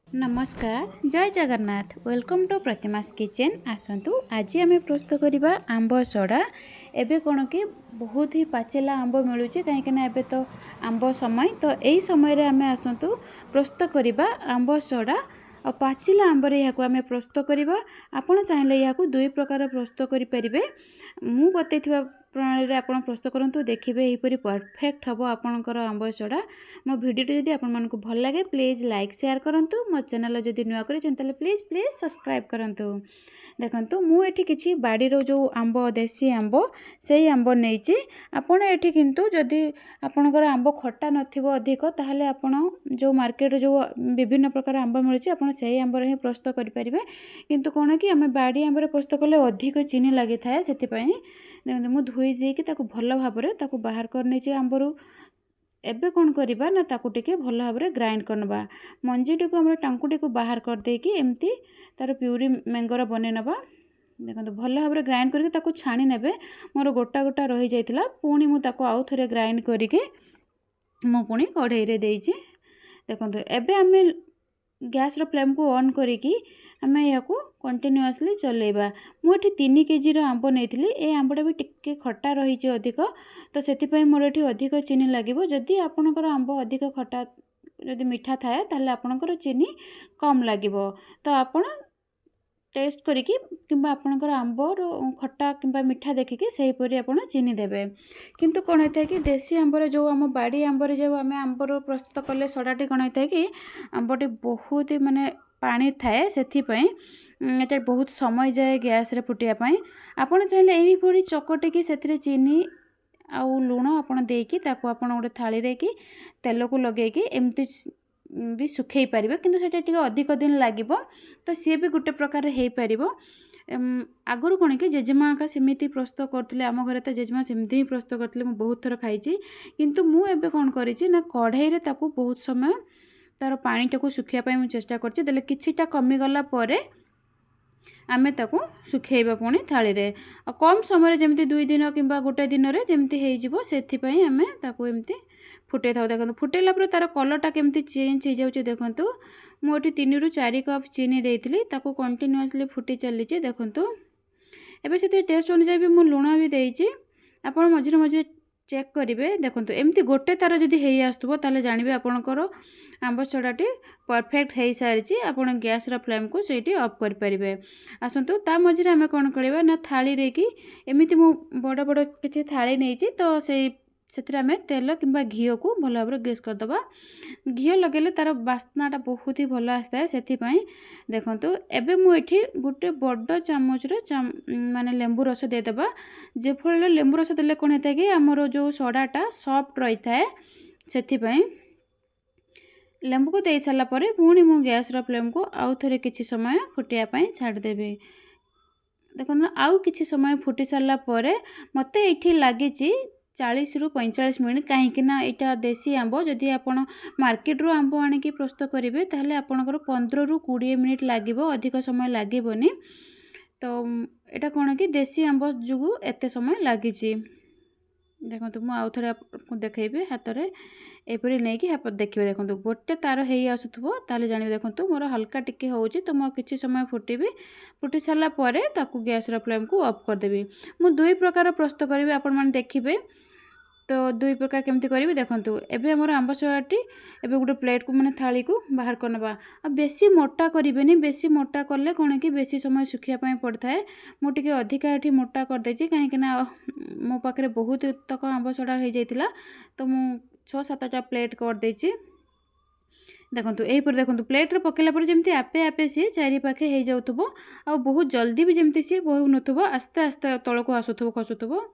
नमस्कार जय Jagannath welcome to प्रतिमास kitchen आसतु आज आम प्रस्तुत करवा आंब सड़ा एबे कौन कि बहुत ही पाचिला आंब मिलूँ कहीं एबे तो आंब समय तो यही समय आम आसतु प्रस्तुत करवा आंब सड़ा और पाचिला आंबर यहाँ आम प्रस्तुत करवा आपड़ चाहिए यहाँ दुई प्रकार प्रस्तुत करें मु बतई प्रणाली आप प्रस्तुत करूँ देखिए यहीपरी परफेक्ट हम आपणकर आंब सड़ा मो भिडियो जब आपको भल लगे प्लीज़ लाइक शेयर करूँ मो चैनल जब नुआ कर प्लीज़ प्लीज़ सब्सक्राइब करूँ देखु मुझे किसी बाड़ी जो आंब देसी आंब से आंब नहीं आपड़ ये किंतु जदि आपणकर आंब खटा नथिबो अधिक ताहले आपण जो मार्केट जो विभिन्न प्रकार आंब मिलूँ आप से आंबर ही प्रस्तुत करेंगे किंतु कौन कि आम बाड़ी आंबर प्रस्तुत कले अधिक चीनी लगी थाए से देखो मुझे धोई देकी भल भाव में बाहर कर नहीं आंबरू एबे कौन करवा ना ताकू टिके भल भाव में ग्राइंड करनबा मंजी टी को टांकुटी को बाहर कर देकी एमती तार प्यूरी मैंगोर बने नबा देखो भल भाव में ग्राइंड करके छाणी नेबे मोर गोटा गोटा रही जाइतिला पुणी मु ताको आउ थरे ग्राइंड करके मु पुणी कढ़ई रे देइछि देखो एबे आमे गैस रो फ्लेम को ऑन करिकी आम यहाँ कंटिन्यूअसली चलेबा मुझे 3 केजी आंब नहीं ए आंबटा भी टिके खट्टा रही अधिक तो से मोर ये अधिक चीनी लगे जदि आपणकर आंब अधिक खट्टा जदि मीठा थाए ताहले आपणकर चीनी कम लगे तो आपण टेस्ट करिकी किंबा आपणकर आंब खट्टा किंबा मीठा देखिकी सेहीपरि आपण चीनी देबे किंतु कौन होता है कि देसी आंबर जो आम बाड़ी आंबर जो आम आंबर प्रस्तुत कले सड़ाटी कौन होता है कि आंबटी बहुत माने पानी थाए से ये बहुत समय जाए गैस रे फुटियापाई आपड़ चाहिए यहीपरि चकटिकी से चीनी आउ लुण आपड़ देकी ताको आपड़ गोटे थाली रे कि तेल को लगेगी एमती भी सुखई पारे किंतु सेटा टिके अधिक दिन लगे तो सी भी गोटे प्रकार हो पार आगुरी कौन कि जेजेमा का सेमती प्रस्तुत करते आम घर तो जेजेमा सेमती ही प्रस्तुत करते बहुत थर खाई किंतु मुझे कौन करी कढ़ई रे ताको बहुत समय तार पानीटा को सुखापी मुझे चेष्टा करछि किछिटा कमीगला आमे ताको सुखेबा पुणी थाली रे कम समय जमी 2 दिन कि गोटे दिन रे जमती हो आमे ताको एमती फुटे था देखो फुटेला तार कलरटा केमती चेंज हो जाऊँ देखो मुझे 3 ରୁ 4 कप चीनी देती ताको कंटिन्यूअसली फुटी चली देखु एबे से टेस्ट अनुसार भी मुझे लुण भी देती आप मझे मझे चेक करेंगे देखो एमती गोटे तार जदि हो आसुव ताले जानवे आपणकर आंब सड़ाटी परफेक्ट हो सारी आप गैस रो फ्लेम को सही ऑफ करेंगे आसतु ता मझे आम कौन करवा ना थाली रे कि एमती मु बड़ बड़ किसी थाली नहीं तो से आम तेल कि घी को भल भाव में ग्रीस करदे घी लगे तार बास्नाटा बहुत ही भल आसता है से देखु एबे मुझे गोटे बड़ चामच माने लेंबू रस देदेबा जे फल लेंबू रस देले कौन होता है कि आमर जो सड़ाटा सॉफ्ट रही है से लेंबू को दे सारा पुणी मु गैस रो फ्लेम को आउ थे किसी समय फुटियापाई छाड़देवी देखो आउ किसी समय फुटी सारा मत ये लगी 40 ରୁ 45 मिनट कहीं यहाँ देसी आंब जदि आप मार्केट रू आंब आनिकी प्रस्तुत करेंगे ताहले आपणकर 15 ରୁ 20 मिनट लगे अधिक समय लगेनि तो यहाँ कौन कि देसी आंब जो एत समय लगी देखो मुझे आउ थे देखी हाथ में एपरी नहीं कि देखिए देखो गोटे तार हो आसुव ताले जान देखो मोर हल्का टिके हो तो मैं किसी समय फुटेबी फुटी सारापर ताकू गैस रो फ्लेम को ऑफ करदेवी मु 2 प्रकार प्रस्तुत करी आपण मैंने देखिए तो 2 प्रकार केमती करी देखु एबे हमर आंब सड़ाटी एबे गोटे प्लेट को माने थाली को बाहर करनबा आ बेसी मोटा करिवेनी बेसी मोटा करले कोन कि बेसी समय सुखिया पई पड़ता है मु टिके अधिका एठी मोटा कर देछि काहे कि ना मो पाखरे बहुत तक आंब सड़ा हो जाइतिला तो मु 6-7टा प्लेट कर देछि देखो यहीपर देखो प्लेट रे पकेला पर जमती आपे आपे सी चारि पाखे हो जाउथबो आ बहुत जल्दी भी जमती सी बहु नथबो आस्ते आस्ते तळको आसुथबो खसुथबो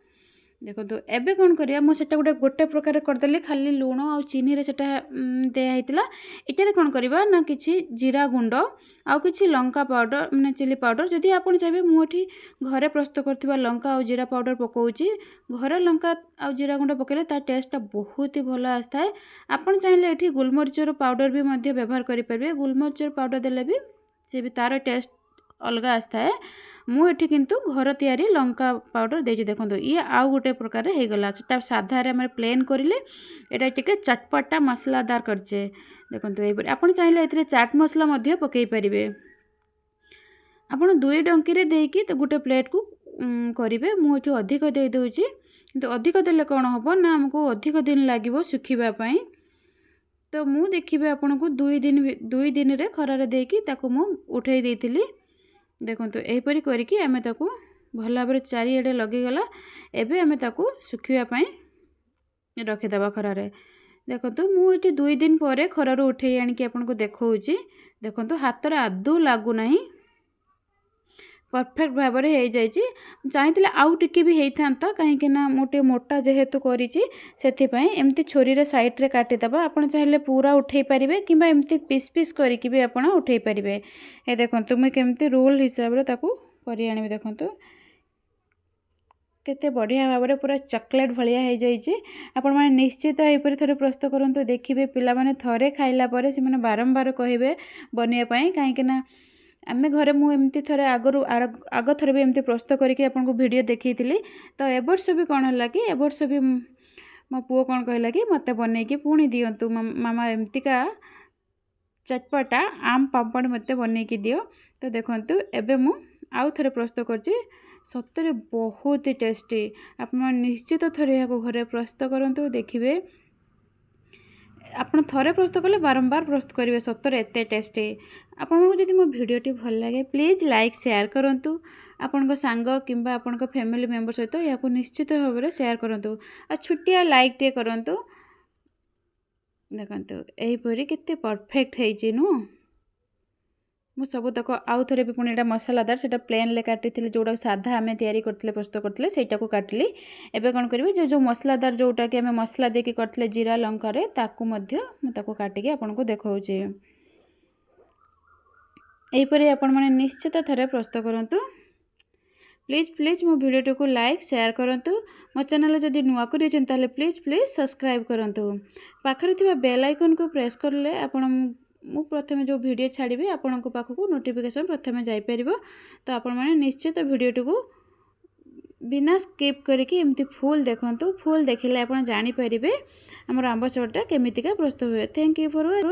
देखो एबे कौन करिया मो सेटा गोटे प्रकार करदेली खाली लुण आ चीनी रे सेटा दिया इटारे कौन करिबा ना किछि जीरा गुंड आउ किछि लंका पाउडर माने चिली पाउडर जदि आपण चाहिए मुठी घरे प्रस्तुत करथिबा लंका और जीरा पाउडर पकाउची घरे लंका आ जीरा गुंड पकेले ता टेस्ट बहुत ही भल आस्ता है आपण चाहिए एठी गोलमरिचर पाउडर भी मध्य व्यवहार करि परबे गोलमरिचर पाउडर देले भी से भी तार टेस्ट अलग आस्ता है मुझे किंतु घर तैयारी लंका पाउडर देछि देखो ये आउ गोटे प्रकार हो गला साधा रे प्लेन करें यहाँ टे चटपटा मसलादार करचे देखो ये आप चाहिए ए चाट मसला पकई पारे। आप 2 डंकी देकी तो गोटे प्लेट को करेंगे। मुझे अधिक दे दूँगी तो अधिक देले कौन हम ना आमको अधिक दिन लगे सुखापी। तो मु देखिए आपन को 2 दिन रे खरारे देकी ताको मु उठे देती। देखो यहीपरी करके आम ताको भल भाव चारिड़े लगेगला। एबे आम ताको सुखापी रखीदे खरारे। देखो मुझे 2 दिन पर खरार उठे आणिकी आपन को देखौची। देखो हाथ रे आदौ लगुना परफेक्ट भाव में हो जाए। चाहिए आउ टिके भी होता कहीं मोटे मोटा जेहेतु करी एमती छोरी रे साइड रे काटिदबा। आपन चाहिए पूरा उठे पारे कि एमती पीस पीस करके भी आप उठे पारे। ये देखो मुझे केमती रोल हिसाब से करी आनी। देखो केते बढ़िया भाव में पूरा चॉकलेट भलिया हो जाए। आपण मैंने निश्चित यहीपरि थोड़े प्रस्तुत करूँ। देखिए पिला माने थरे खाइला परे से माने बारंबार कहे बनवाई कहीं आमे घरे मुझे थोड़े आग थर भी एमती प्रस्तुत करके आपको वीडियो देखी। तो ए वर्ष भी कौन है कि ए वर्ष भी मो पुओ कौन कहला कि मत बनई कि पुणी दिंतु मामा एमतीका चटपटा आम पापड़ मत बनई दियो। तो देखो एबे मु आउ थरे प्रस्तुत करछि। सतरे बहुत ही टेस्टी। आप निश्चित थरे या घरे प्रस्तुत करूँ। देखिए आप थरे प्रस्तुत कले बारंबार प्रस्तुत करेंगे। सतरे एत टेस्टी। आपको जब मो भिडटी भल लगे प्लीज लाइक शेयर करूँ। आपण सांग कि आपण फैमिली मेंबर सहित या निश्चित भाव में शेयर करूँ। आ छुट्टिया लाइक टे करूँ। देखो यहीपरी केते परफेक्ट है नु। मु सब तक आउ थे भी पुणी मसलादार से प्लेन ले काटी जोटा साधा आम तैयारी करते प्रस्तुत करते सहीटा को काटिली। एबे कौन करी जो मसलादार जोटा कि आम मसला देकी करते जीरा लंका मुझे काटिकी आपन को देखौचे। यहीपरि आपण मैंने निश्चित थरे प्रस्तुत करूँ। प्लीज प्लीज मो वीडियो को लाइक शेयर करूँ। मो चैनल जदि नुआ कर प्लीज प्लीज सब्सक्राइब करूँ। पाखरे थिबा बेल आइकन को प्रेस करले आपण मु प्रथमे जो वीडियो छाड़ी आपण पाखक नोटिफिकेशन प्रथमे जापर। तो आपण मैंने निश्चित वीडियो को बिना स्किप करके एमती फुल देखंतु। फुल देखिले आपण जानि परिबे हमर आंब सॉटा केमितिका प्रस्तुत हुए। Thank you for